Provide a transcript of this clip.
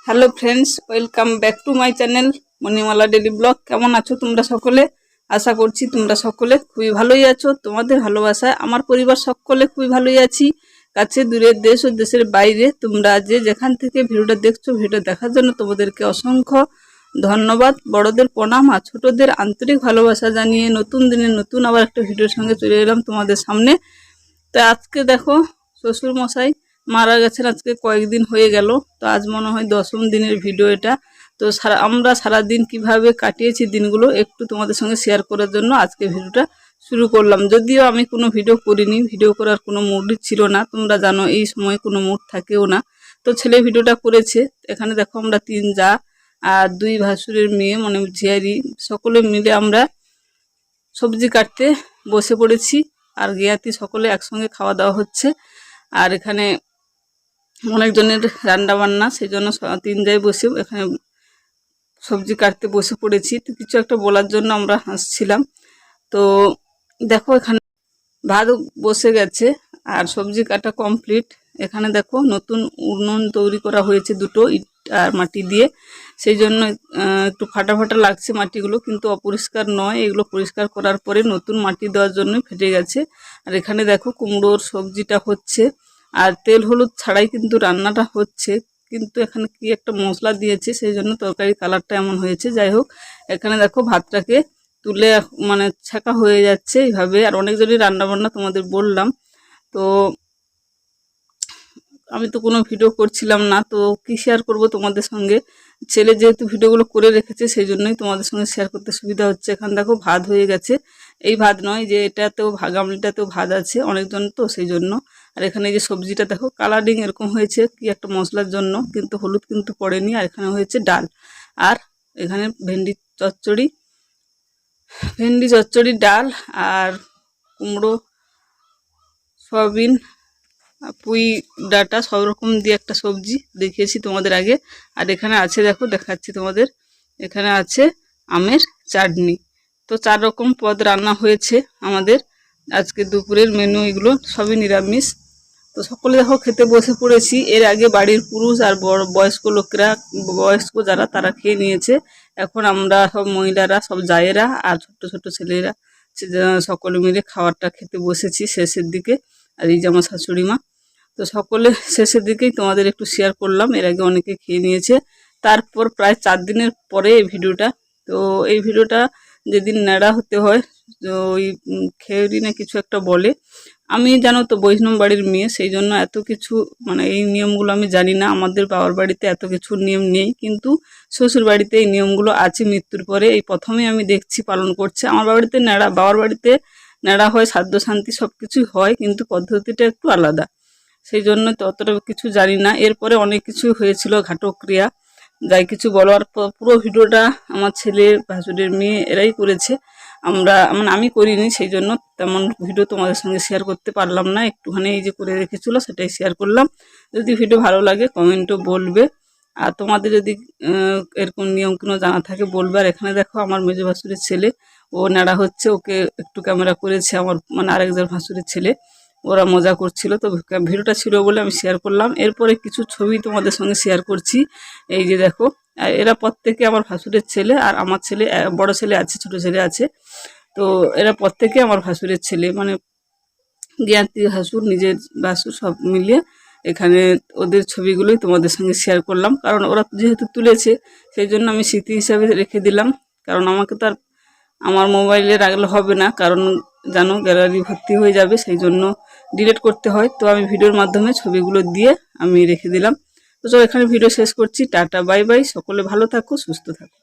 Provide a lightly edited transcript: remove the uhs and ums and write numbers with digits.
Hello friends, welcome back to my channel Manimala daily blog. কেমন আছো তোমরা সকলে? আশা করছি তোমরা সকলে খুবই ভালোই আছো। তোমাদের ভালোবাসায় আমার পরিবার সকলে খুবই ভালোই আছি। কাছে দূরে, দেশ ও দেশের বাইরে তোমরা যে যেখান থেকে ভিডিওটা দেখছো, ভিডিও দেখার জন্য তোমাদেরকে অসংখ্য ধন্যবাদ। বড়দের প্রণাম আর ছোটদের আন্তরিক ভালোবাসা জানিয়ে নতুন দিনে নতুন আবার একটা ভিডিওর সঙ্গে চলে এলাম তোমাদের সামনে। তো আজকে দেখো, শ্বশুর মশাই মারা গেছেন আজকে কয়েকদিন হয়ে গেল। তো আজ মনে হয় 10ম দিনের ভিডিও এটা। তো আমরা সারাদিন কিভাবে কাটিয়েছি দিনগুলো একটু তোমাদের সঙ্গে শেয়ার করার জন্য আজকে ভিডিওটা শুরু করলাম। যদিও আমি কোনো ভিডিও করিনি, ভিডিও করার কোনো মুডই ছিল না। তোমরা জানো এই সময় কোনো মুড থাকেও না। তো ছেলে ভিডিওটা করেছে। এখানে দেখো আমরা 3 যা আর 2 ভাসুরের মেয়ে মানে ঝিয়ারি সকলে মিলে আমরা সবজি কাটতে বসে পড়েছি। আর জ্ঞাতি সকলে একসঙ্গে খাওয়া দাওয়া হচ্ছে। আর এখানে অনেকজনের রান্না বান্না, সেই জন্য 3 জায়গায় বসে এখানে সবজি কাটতে বসে পড়েছি। তো কিছু একটা বলার জন্য আমরা হাসছিলাম। তো দেখো এখানে ভাত বসে গেছে আর সবজি কাটা কমপ্লিট। এখানে দেখো নতুন উনুন তৈরি করা হয়েছে 2টো ইট আর মাটি দিয়ে। সেই জন্য একটু ফাটা ফাটা লাগছে মাটিগুলো, কিন্তু অপরিষ্কার নয়। এগুলো পরিষ্কার করার পরে নতুন মাটি দেওয়ার জন্য ফেটে গেছে। আর এখানে দেখো কুমড়োর সবজিটা হচ্ছে। আর তেল হলুদ ছাড়াই কিন্তু রান্নাটা হচ্ছে, কিন্তু এখানে কি একটা মশলা দিয়েছে সেই জন্য তরকারি কালারটা এমন হয়েছে। যাই হোক, এখানে দেখো ভাতটাকে তুলে মানে ছাকা হয়ে যাচ্ছে এইভাবে। আর অনেকজনই রান্না বান্না তোমাদের বললাম। তো আমি তো কোনো ভিডিও করছিলাম না, তো কি শেয়ার করব তোমাদের সঙ্গে। ছেলে যেহেতু ভিডিওগুলো করে রেখেছে সেই জন্যই তোমাদের সঙ্গে শেয়ার করতে সুবিধা হচ্ছে। এখানে দেখো ভাত হয়ে গেছে। এই ভাত নয়, যে এটাতেও গামলিটাতেও ভাত আছে অনেকজন, তো সেই জন্য। আর এখানে যে সবজিটা দেখো কালারিং এরকম হয়েছে কি একটা মশলার জন্য, কিন্তু হলুদ কিন্তু পড়েনি। আর এখানে হয়েছে ডাল। আর এখানে ভেন্ডি চচ্চড়ি, ডাল আর কুমড়ো, সয়াবিন, পুঁই ডাঁটা সব রকম দিয়ে একটা সবজি দেখিয়েছি তোমাদের আগে। আর এখানে আছে দেখো, দেখাচ্ছি তোমাদের, এখানে আছে আমের চাটনি। তো 4 রকম পদ রান্না হয়েছে আমাদের আজকে দুপুরের মেনু। এগুলো সবই নিরামিষ। তো সকলে দেখো খেতে বসে পড়েছি। এর আগে বাড়ির পুরুষ আর বয়স্ক লোকেরা, বয়স্ক যারা তারা খেয়ে নিয়েছে। এখন আমরা সব মহিলারা, সব জায়েরা আর ছোট্ট ছোট্ট ছেলেরা সকলে মিলে খাবারটা খেতে বসেছি শেষের দিকে। আর এই যে আমার শাশুড়ি মা। তো সকলে শেষের দিকেই তোমাদের একটু শেয়ার করলাম। এর আগে অনেকে খেয়ে নিয়েছে। তারপর প্রায় 4 দিনের পরে এই ভিডিওটা। তো এই ভিডিওটা যেদিন নেড়া হতে হয়, তো ওই খেউরি না কিছু একটা বলে। আমি জানো তো বৈষ্ণব বাড়ির মেয়ে, সেই জন্য এত কিছু মানে এই নিয়মগুলো আমি জানি না। আমাদের বাবার বাড়িতে এত কিছু নিয়ম নেই, কিন্তু শ্বশুর বাড়িতে এই নিয়মগুলো আছে। মৃত্যুর পরে এই প্রথমে আমি দেখছি পালন করছে। আমার বাড়িতে নেড়া, বাবার বাড়িতে নেড়া হয়, শ্রাদ্ধ শান্তি সব কিছু হয়, কিন্তু পদ্ধতিটা একটু আলাদা। সেই জন্য তো অতটা কিছু জানি না। এরপরে অনেক কিছু হয়েছিল, ঘাতক্রিয়া, যাই কিছু বলার পুরো ভিডিওটা আমার ছেলে, ভাসুরের মেয়ে এরাই করেছে। মানে আমি করিনি, সেই জন্য তেমন ভিডিও তোমাদের সঙ্গে শেয়ার করতে পারলাম না। একটুখানি এই যে করে রেখেছিল সেটাই শেয়ার করলাম। যদি ভিডিও ভালো লাগে কমেন্টও বলবে। আর তোমাদের যদি এরকম নিয়ম কোনো জানা থাকে বলবে। আর এখানে দেখো আমার মেজো ভাসুরের ছেলে, ও নেড়া হচ্ছে, ওকে একটু ক্যামেরা করেছে আমার মানে আরেকজন ভাসুরের ছেলে। ওরা মজা করছিল, তো ভিডিওটা ছিল বলে আমি শেয়ার করলাম। এরপরে কিছু ছবি তোমাদের সঙ্গে শেয়ার করছি। এই যে দেখো, এরা প্রত্যেকে আমার ভাসুরের ছেলে। আর আমার ছেলে, বড় ছেলে আছে, ছোট ছেলে আছে। তো এরা প্রত্যেকে আমার ভাসুরের ছেলে, মানে জ্ঞাতি ভাসুর, নিজের ভাসুর সব মিলিয়ে এখানে ওদের ছবিগুলোই তোমাদের সঙ্গে শেয়ার করলাম। কারণ ওরা যেহেতু তুলেছে সেই জন্য আমি স্মৃতি হিসাবে রেখে দিলাম। কারণ আমাকে তো আর আমার মোবাইলে রাখলে হবে না, কারণ জানো গ্যালারি ভর্তি হয়ে যাবে, সেই জন্য ডিলিট করতে হয়। তো আমি ভিডিওর মাধ্যমে ছবিগুলো দিয়ে আমি রেখে দিলাম। তো চলো এখানে ভিডিও শেষ করছি। Tata, bye bye. সকলে ভালো থাকো, সুস্থ থাকো।